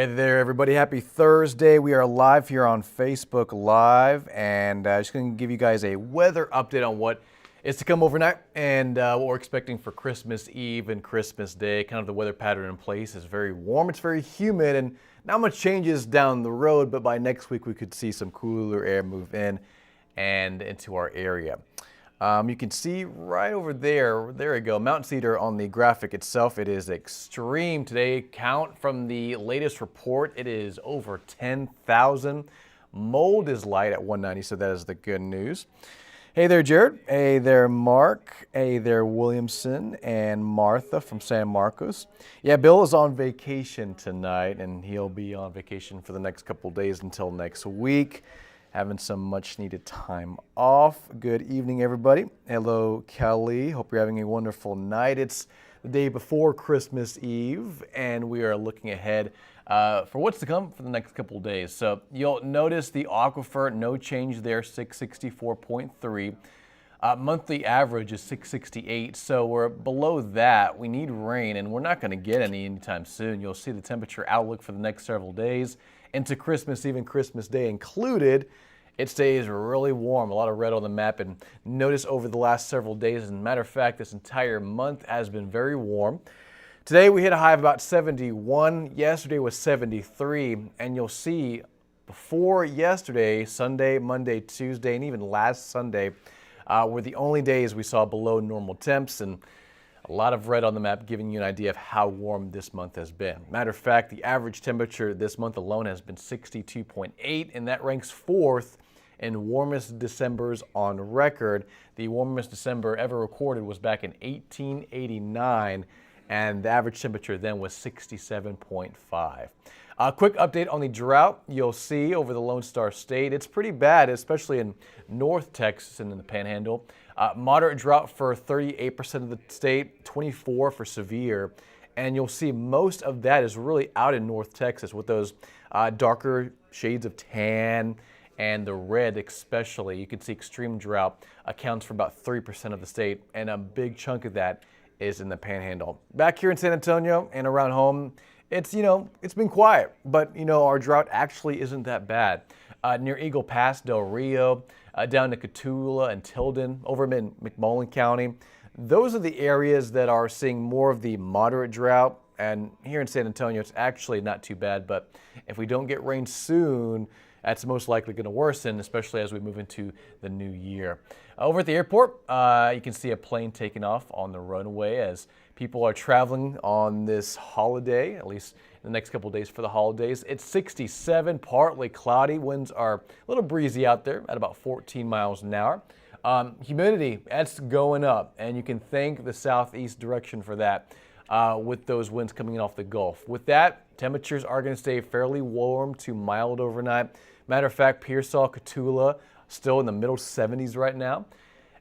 Hey there, everybody. Happy Thursday. We are live here on Facebook Live, and just going to give you guys a weather update on what is to come overnight and what we're expecting for Christmas Eve and Christmas Day. Kind of the weather pattern in place is very warm, it's very humid, and not much changes down the road, but by next week we could see some cooler air move in and into our area. You can see right over there, there we go, Mount Cedar on the graphic itself. It is extreme today. Count from the latest report, it is over 10,000. Mold is light at 190, so that is the good news. Hey there, Jared. Hey there, Mark. Hey there, Williamson and Martha from San Marcos. Yeah, Bill is on vacation tonight, and he'll be on vacation for the next couple days until next week. Having some much needed time off. Good evening, everybody. Hello, Kelly. Hope you're having a wonderful night. It's the day before Christmas Eve, and we are looking ahead for what's to come for the next couple of days. So you'll notice the aquifer, no change there, 664.3. Monthly average is 668, so we're below that. We need rain, and we're not going to get any anytime soon. You'll see the temperature outlook for the next several days into Christmas Eve and Christmas Day included. It stays really warm, a lot of red on the map, and notice over the last several days, as a matter of fact, this entire month has been very warm. Today we hit a high of about 71, yesterday was 73, and you'll see before yesterday, Sunday, Monday, Tuesday, and even last Sunday were the only days we saw below normal temps, and a lot of red on the map giving you an idea of how warm this month has been. Matter of fact, the average temperature this month alone has been 62.8, and that ranks fourth in warmest Decembers on record. The warmest December ever recorded was back in 1889, and the average temperature then was 67.5. A quick update on the drought. You'll see over the Lone Star State, it's pretty bad, especially in North Texas and in the Panhandle. Moderate drought for 38% of the state, 24% for severe. And you'll see most of that is really out in North Texas with those darker shades of tan and the red especially. You can see extreme drought accounts for about 3% of the state, and a big chunk of that is in the Panhandle. Back here in San Antonio and around home, it's been quiet, but our drought actually isn't that bad. Near Eagle Pass, Del Rio, down to Cotulla and Tilden, over in McMullen County. Those are the areas that are seeing more of the moderate drought. And here in San Antonio, it's actually not too bad. But if we don't get rain soon, that's most likely going to worsen, especially as we move into the new year. Over at the airport, you can see a plane taking off on the runway as people are traveling on this holiday, at least in the next couple of days for the holidays. It's 67, partly cloudy. Winds are a little breezy out there at about 14 miles an hour. Humidity, that's going up, and you can thank the southeast direction for that with those winds coming in off the Gulf. With that, temperatures are going to stay fairly warm to mild overnight. Matter of fact, Pearsall, Cotulla, still in the middle 70s right now.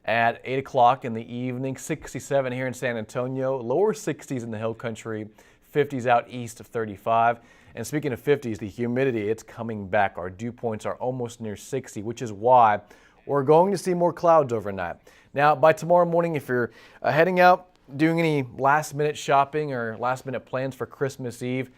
At 8 o'clock in the evening, 67 here in San Antonio, lower 60s in the hill country, 50s out east of 35. And speaking of 50s, the humidity, it's coming back. Our dew points are almost near 60, which is why we're going to see more clouds overnight. Now, by tomorrow morning, if you're heading out, doing any last-minute shopping or last-minute plans for Christmas Eve,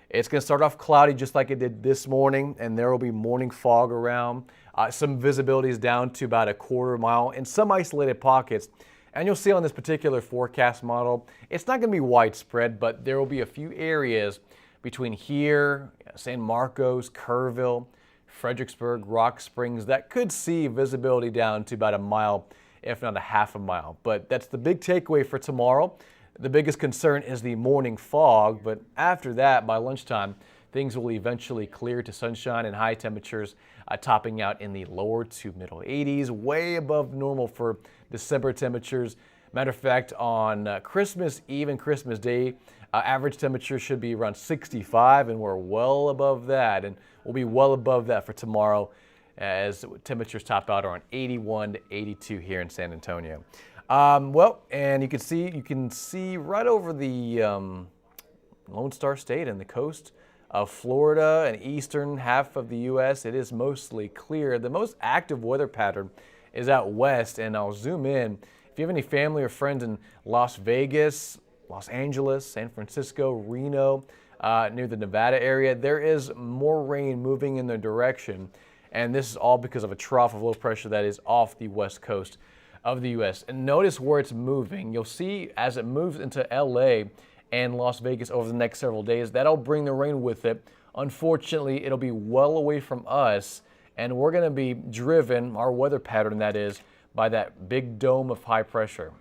it's going to start off cloudy just like it did this morning, and there will be morning fog around. Some visibility is down to about a quarter mile in some isolated pockets. And you'll see on this particular forecast model, it's not going to be widespread, but there will be a few areas between here, San Marcos, Kerrville, Fredericksburg, Rock Springs that could see visibility down to about a mile, if not a half a mile. But that's the big takeaway for tomorrow. The biggest concern is the morning fog, but after that, by lunchtime, things will eventually clear to sunshine and high temperatures topping out in the lower to middle 80s, way above normal for December temperatures. Matter of fact, on Christmas Eve and Christmas Day, average temperature should be around 65, and we're well above that, and we'll be well above that for tomorrow as temperatures top out around 81 to 82 here in San Antonio. And you can see right over the Lone Star State and the coast of Florida and eastern half of the U.S., it is mostly clear. The most active weather pattern is out west, and I'll zoom in. If you have any family or friends in Las Vegas, Los Angeles, San Francisco, Reno, near the Nevada area, there is more rain moving in their direction. And this is all because of a trough of low pressure that is off the west coast of the U.S. And notice where it's moving. You'll see as it moves into L.A. and Las Vegas over the next several days, that'll bring the rain with it. Unfortunately, it'll be well away from us, and we're going to be driven, our weather pattern that is, by that big dome of high pressure.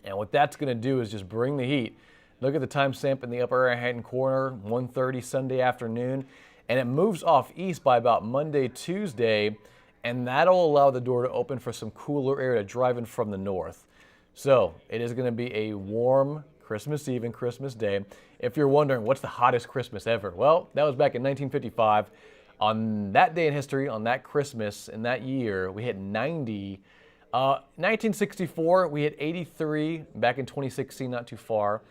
And what that's going to do is just bring the heat. Look at the timestamp in the upper right-hand corner, 1:30 Sunday afternoon, and it moves off east by about Monday, Tuesday, and that'll allow the door to open for some cooler air to drive in from the north. So it is going to be a warm Christmas Eve and Christmas Day. If you're wondering what's the hottest Christmas ever, well, that was back in 1955. On that day in history, on that Christmas in that year, we hit 90. 1964, we hit 83. Back in 2016, not too far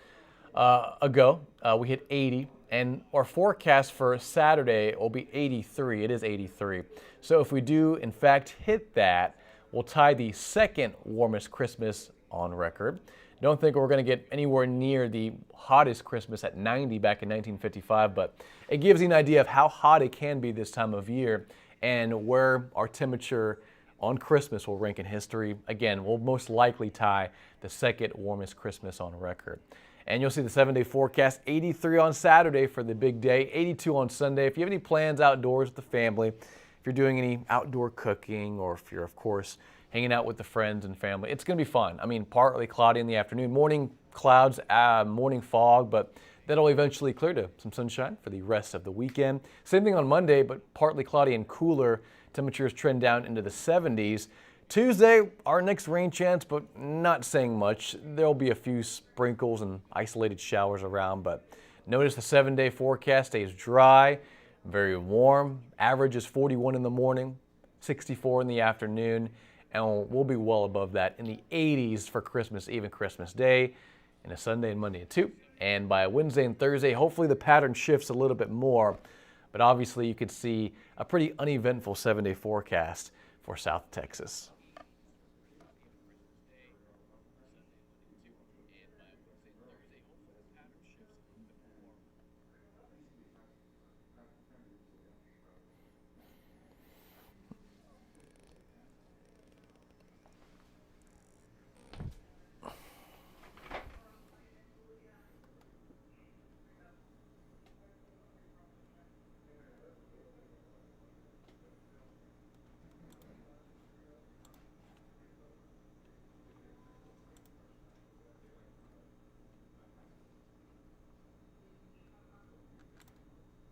ago, we hit 80. And our forecast for Saturday will be 83. It is 83. So if we do, in fact, hit that, we'll tie the second warmest Christmas on record. Don't think we're going to get anywhere near the hottest Christmas at 90 back in 1955, but it gives you an idea of how hot it can be this time of year and where our temperature on Christmas will rank in history. Again, we'll most likely tie the second warmest Christmas on record. And you'll see the 7-day forecast, 83 on Saturday for the big day, 82 on Sunday. If you have any plans outdoors with the family, if you're doing any outdoor cooking, or if you're, of course, hanging out with the friends and family, it's going to be fun. I mean, partly cloudy in the afternoon, morning clouds, morning fog, but that'll eventually clear to some sunshine for the rest of the weekend. Same thing on Monday, but partly cloudy and cooler. Temperatures trend down into the 70s. Tuesday, our next rain chance, but not saying much. There'll be a few sprinkles and isolated showers around, but notice the 7-day forecast stays dry, very warm. Average is 41 in the morning, 64 in the afternoon, and we'll be well above that in the 80s for Christmas Eve and Christmas Day, and a Sunday and Monday too. And by Wednesday and Thursday, hopefully the pattern shifts a little bit more, but obviously you could see a pretty uneventful 7-day forecast for South Texas.